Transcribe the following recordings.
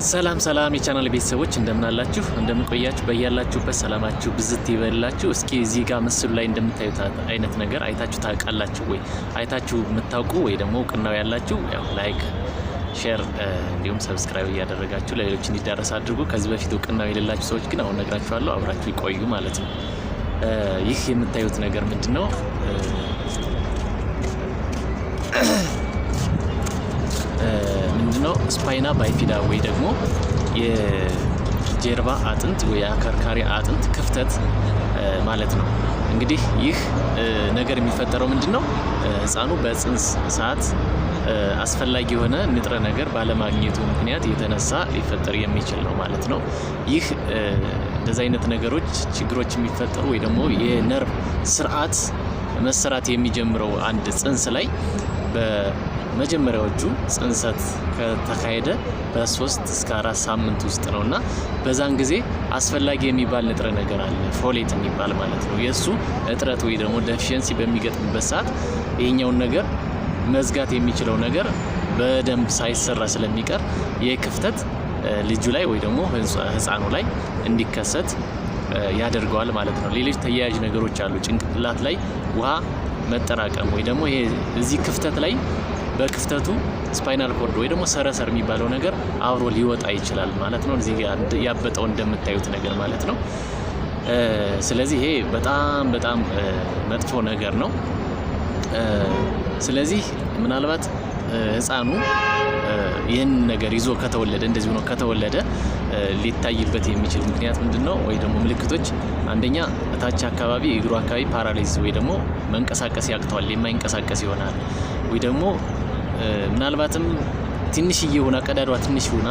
ሰላም ሰላም የቻናል ቤተሰቦች እንደምን አላችሁ እንደምን ቆያችሁ በእያላችሁበት ሰላማችሁ ብዝት ይበላችሁ። እስኪ እዚህ ጋር ምስሉ ላይ እንደምታዩት አይነት ነገር አይታችሁ ታውቃላችሁ ወይ? አይታችሁ የምታውቁ ወይ ደግሞ እውቅናው ያላችሁ ያው ላይክ ሼር እንዲሁም ሰብስክራይብ እያደረጋችሁ ለሌሎች እንዲዳረስ አድርጉ። ከዚህ በፊት እውቅናው የሌላችሁ ሰዎች ግን አሁን ነግራችኋለሁ፣ አብራችሁ ይቆዩ ማለት ነው። ይህ የምታዩት ነገር ምንድነው? ምንድነው? ስፓይና ባይፊዳ ወይ ደግሞ የጀርባ አጥንት ወይ የአከርካሪ አጥንት ክፍተት ማለት ነው። እንግዲህ ይህ ነገር የሚፈጠረው ምንድነው? ህፃኑ በጽንስ ሰዓት አስፈላጊ የሆነ ንጥረ ነገር ባለማግኘቱ ምክንያት የተነሳ ሊፈጠር የሚችል ነው ማለት ነው። ይህ እንደዚህ አይነት ነገሮች ችግሮች የሚፈጠሩ ወይ ደግሞ የነርቭ ስርዓት መሰራት የሚጀምረው አንድ ጽንስ ላይ በመጀመሪያዎቹ ጽንሰት ከተካሄደ በ3 እስከ 4 ሳምንት ውስጥ ነውና በዛን ጊዜ አስፈላጊ የሚባል ንጥረ ነገር አለ፣ ፎሌት የሚባል ማለት ነው። የሱ እጥረት ወይ ደግሞ ዴፊሺየንሲ በሚገጥምበት ሰዓት ይሄኛውን ነገር መዝጋት የሚችለው ነገር በደንብ ሳይሰራ ስለሚቀር የክፍተት ልጁ ላይ ወይ ደግሞ ህፃኑ ላይ እንዲከሰት ያደርገዋል ማለት ነው። ሌሎች ተያያዥ ነገሮች አሉ። ጭንቅላት ላይ ውሃ መጠራቀም ወይ ደግሞ ይሄ እዚህ ክፍተት ላይ በክፍተቱ ስፓይናል ኮርድ ወይ ደግሞ ሰረሰር የሚባለው ነገር አብሮ ሊወጣ ይችላል ማለት ነው። እዚህ ያበጠው እንደምታዩት ነገር ማለት ነው። ስለዚህ ይሄ በጣም መጥፎ ነገር ነው። ስለዚህ ምናልባት ህፃኑ ይህን ነገር ይዞ ከተወለደ እንደዚህ ሆኖ ከተወለደ ሊታይበት የሚችል ምክንያት ምንድነው? ወይ ደግሞ ምልክቶች አንደኛ እታች አካባቢ እግሩ አካባቢ ፓራላይዝ ወይ ደግሞ መንቀሳቀስ ያቅተዋል፣ የማይንቀሳቀስ ይሆናል። ወይ ደግሞ ምናልባትም ትንሽዬ ሆና ቀዳዷ ትንሽ ሆና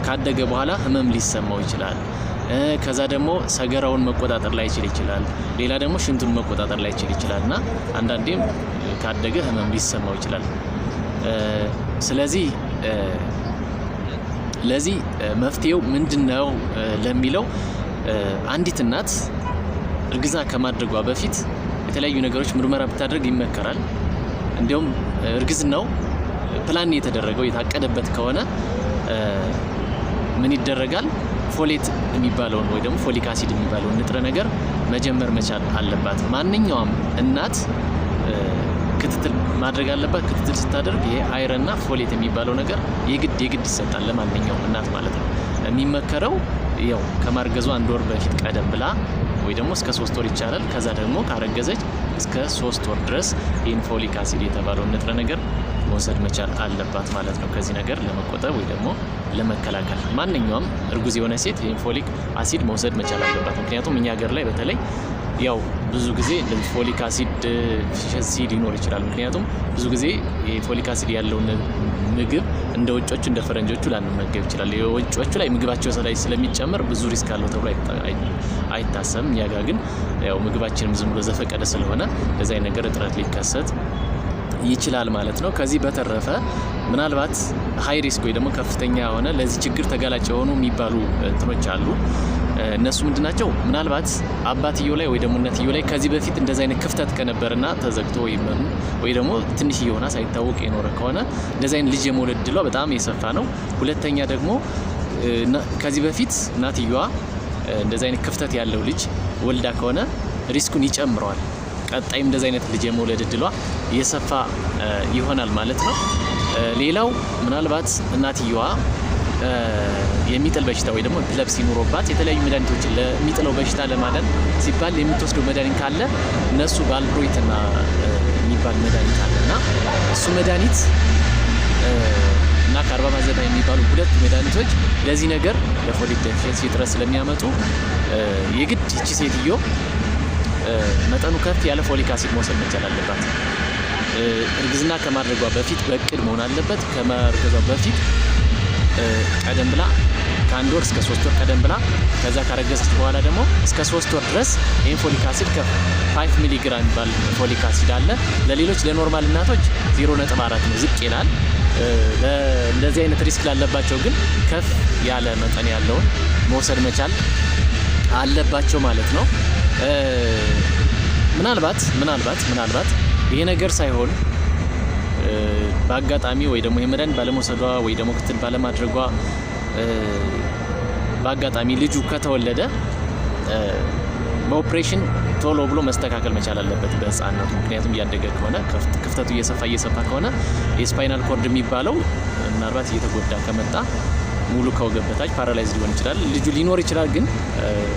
ካደገ በኋላ ህመም ሊሰማው ይችላል። ከዛ ደግሞ ሰገራውን መቆጣጠር ላይ ይችላል። ሌላ ደግሞ ሽንቱን መቆጣጠር ላይ ይችላልና አንዳንዴም ካደገ ህመም ሊሰማው ይችላል። ስለዚህ ለዚህ መፍትሄው ምንድነው ለሚለው አንዲት እናት እርግዝና ከማድረጓ በፊት የተለያዩ ነገሮች ምርመራ ብታደርግ ይመከራል። እንዲሁም እርግዝናው ፕላን የተደረገው የታቀደበት ከሆነ ምን ይደረጋል? ፎሌት የሚባለውን ወይ ደግሞ ፎሊክ አሲድ የሚባለውን ንጥረ ነገር መጀመር መቻል አለባት። ማንኛውም እናት ክትትል ማድረግ አለባት። ክትትል ስታደርግ ይሄ አይረንና ፎሌት የሚባለው ነገር የግድ ይሰጣል ለማንኛውም እናት ማለት ነው። የሚመከረው ያው ከማርገዟ 1 ወር በፊት ቀደም ብላ ወይ ደግሞ እስከ 3 ወር ይቻላል። ከዛ ደግሞ ካረገዘች እስከ 3 ወር ድረስ ይህን ፎሊክ አሲድ የተባለውን ንጥረ ነገር መውሰድ መቻል አለባት ማለት ነው። ከዚህ ነገር ለመቆጠብ ወይ ደግሞ ለመከላከል ማንኛውም እርጉዝ የሆነ ሴት ይህን ፎሊክ አሲድ መውሰድ መቻል አለባት። ምክንያቱም እኛ ሀገር ላይ በተለይ ያው ብዙ ጊዜ ፎሊክ አሲድ ዲፊሸንሲ ሊኖር ይችላል። ምክንያቱም ብዙ ጊዜ የፎሊክ አሲድ ያለውን ምግብ እንደ ውጮቹ እንደ ፈረንጆቹ ላንመገብ ይችላል። የውጮቹ ላይ ምግባቸው ላይ ስለሚጨመር ብዙ ሪስክ አለው ተብሎ አይታሰብም። እኛ ጋር ግን ያው ምግባችንም ዝም ብሎ ዘፈቀደ ስለሆነ ለዛ ነገር እጥረት ሊከሰት ይችላል ማለት ነው። ከዚህ በተረፈ ምናልባት ሃይ ሪስክ ወይ ደግሞ ከፍተኛ የሆነ ለዚህ ችግር ተጋላጭ የሆኑ የሚባሉ እንትኖች አሉ። እነሱ ምንድናቸው? ምናልባት አባትየው ላይ ወይ ደግሞ እናትየው ላይ ከዚህ በፊት እንደዚህ አይነት ክፍተት ከነበርና ተዘግቶ ወይ ደግሞ ትንሽ የሆነ ሳይታወቅ የኖረ ከሆነ እንደዚህ አይነት ልጅ የመውለድ ዕድሏ በጣም የሰፋ ነው። ሁለተኛ ደግሞ ከዚህ በፊት እናትየዋ እንደዚህ አይነት ክፍተት ያለው ልጅ ወልዳ ከሆነ ሪስኩን ይጨምረዋል። ቀጣይም እንደዚህ አይነት ልጅ የመውለድ ዕድሏ የሰፋ ይሆናል ማለት ነው። ሌላው ምናልባት እናትየዋ የሚጥል በሽታ ወይ ደግሞ ኤፒሌፕሲ ኑሮባት የተለያዩ መድኃኒቶችን ለሚጥለው በሽታ ለማዳን ሲባል የምትወስደው መድኃኒት ካለ እነሱ ባልፕሮይትና የሚባል መድኃኒት አለና እሱ መድኃኒት እና ካርባማዘፓም የሚባሉ 2 መድኃኒቶች ለዚህ ነገር ለፎሊክ ዴፊሺየንሲ እጥረት ስለሚያመጡ የግድ ይቺ ሴትዮ መጠኑ ከፍ ያለ ፎሊክ አሲድ መውሰድ መቻል አለባት። እርግዝና ከማድረጓ በፊት በእቅድ መሆን አለበት። ከማርገዟ በፊት ቀደም ብላ ከ1 ወር እስከ 3 ወር ቀደም ብላ ከዛ ካረገዘች በኋላ ደግሞ እስከ 3 ወር ድረስ ይሄን ፎሊክ አሲድ ከ5 ሚሊግራም የሚባል ፎሊክ አሲድ አለ። ለሌሎች ለኖርማል እናቶች 0.4 ነው፣ ዝቅ ይላል። ለዚህ አይነት ሪስክ ላለባቸው ግን ከፍ ያለ መጠን ያለውን መውሰድ መቻል አለባቸው ማለት ነው። ምናልባት ይሄ ነገር ሳይሆን በአጋጣሚ ወይ ደግሞ የመድኃኒት ባለመውሰዷ ወይ ደግሞ ክትትል ባለማድረጓ በአጋጣሚ ልጁ ከተወለደ በኦፕሬሽን ቶሎ ብሎ መስተካከል መቻል አለበት በህፃንነቱ። ምክንያቱም እያደገ ከሆነ ክፍተቱ እየሰፋ ከሆነ የስፓይናል ኮርድ የሚባለው ምናልባት እየተጎዳ ከመጣ ሙሉ ከወገብ በታች ፓራላይዝ ሊሆን ይችላል። ልጁ ሊኖር ይችላል፣ ግን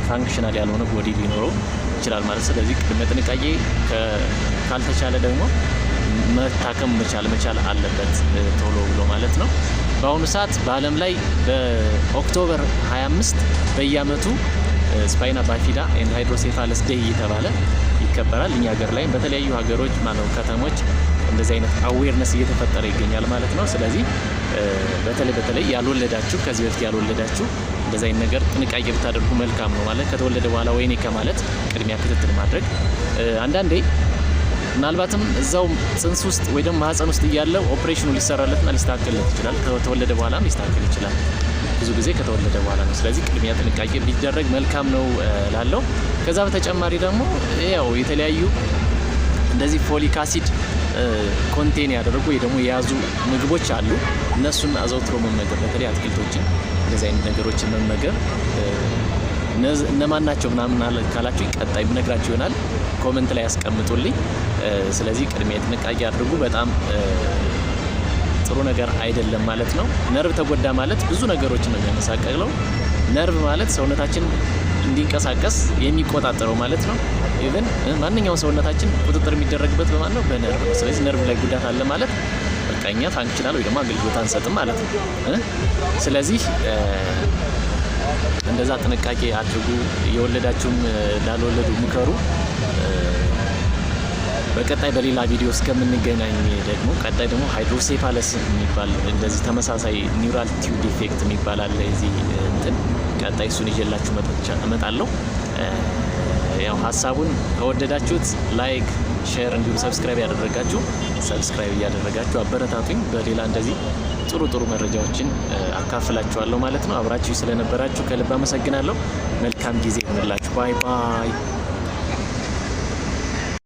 ፋንክሽናል ያልሆነ ቦዲ ሊኖረው ይችላል ማለት። ስለዚህ ቅድመ ጥንቃቄ ካልተቻለ ደግሞ መታከም መቻል አለበት ቶሎ ብሎ ማለት ነው። በአሁኑ ሰዓት በዓለም ላይ በኦክቶበር 25 በየአመቱ ስፓይና ባይፊዳ ኤንድ ሃይድሮሴፋለስ ዴይ እየተባለ ይከበራል። እኛ ሀገር ላይ በተለያዩ ሀገሮች ከተሞች እንደዚህ አይነት አዌርነስ እየተፈጠረ ይገኛል ማለት ነው። ስለዚህ በተለይ ያልወለዳችሁ ከዚህ በፊት ያልወለዳችሁ እንደዚህ አይነት ነገር ጥንቃቄ ብታደርጉ መልካም ነው ማለት ከተወለደ በኋላ ወይኔ ከማለት ቅድሚያ ክትትል ማድረግ አንዳንዴ ምናልባትም እዛው ጽንስ ውስጥ ወይ ደግሞ ማህፀን ውስጥ እያለ ኦፕሬሽኑ ሊሰራለትና ሊስተካከልለት ይችላል። ከተወለደ በኋላም ሊስተካከል ይችላል። ብዙ ጊዜ ከተወለደ በኋላ ነው። ስለዚህ ቅድሚያ ጥንቃቄ ቢደረግ መልካም ነው ላለው። ከዛ በተጨማሪ ደግሞ ያው የተለያዩ እንደዚህ ፎሊክ አሲድ ኮንቴን ያደረጉ ወይ ደግሞ የያዙ ምግቦች አሉ። እነሱን አዘውትሮ መመገብ፣ በተለይ አትክልቶችን እንደዚህ አይነት ነገሮችን መመገብ እነማን ናቸው ምናምን ካላችሁ ቀጣይ ብነግራችሁ ይሆናል። ኮመንት ላይ ያስቀምጡልኝ። ስለዚህ ቅድሚያ ጥንቃቄ አድርጉ። በጣም ጥሩ ነገር አይደለም ማለት ነው። ነርቭ ተጎዳ ማለት ብዙ ነገሮችን ነው የሚያመሳቀለው። ነርቭ ማለት ሰውነታችን እንዲንቀሳቀስ የሚቆጣጠረው ማለት ነው። ኢቭን ማንኛውም ሰውነታችን ቁጥጥር የሚደረግበት በማን ነው? በነርቭ ነው። ስለዚህ ነርቭ ላይ ጉዳት አለ ማለት በቃ እኛ ፋንክሽናል ወይ ደግሞ አገልግሎት አንሰጥም ማለት ነው። ስለዚህ እንደዛ ጥንቃቄ አድርጉ። የወለዳችሁም ላልወለዱ ምከሩ። በቀጣይ በሌላ ቪዲዮ እስከምንገናኝ ደግሞ ቀጣይ ደግሞ ሃይድሮሴፋለስ የሚባል እንደዚህ ተመሳሳይ ኒውራል ቲዩብ ዲፌክት የሚባል አለ። እዚህ እንትን ቀጣይ እሱን ይዤላችሁ እመጣለሁ። ያው ሀሳቡን ከወደዳችሁት ላይክ፣ ሼር እንዲሁም ሰብስክራይብ ያደረጋችሁ ሰብስክራይብ እያደረጋችሁ አበረታቱኝ። በሌላ እንደዚህ ጥሩ መረጃዎችን አካፍላችኋለሁ ማለት ነው። አብራችሁ ስለነበራችሁ ከልብ አመሰግናለሁ። መልካም ጊዜ ይሁንላችሁ። ባይ ባይ።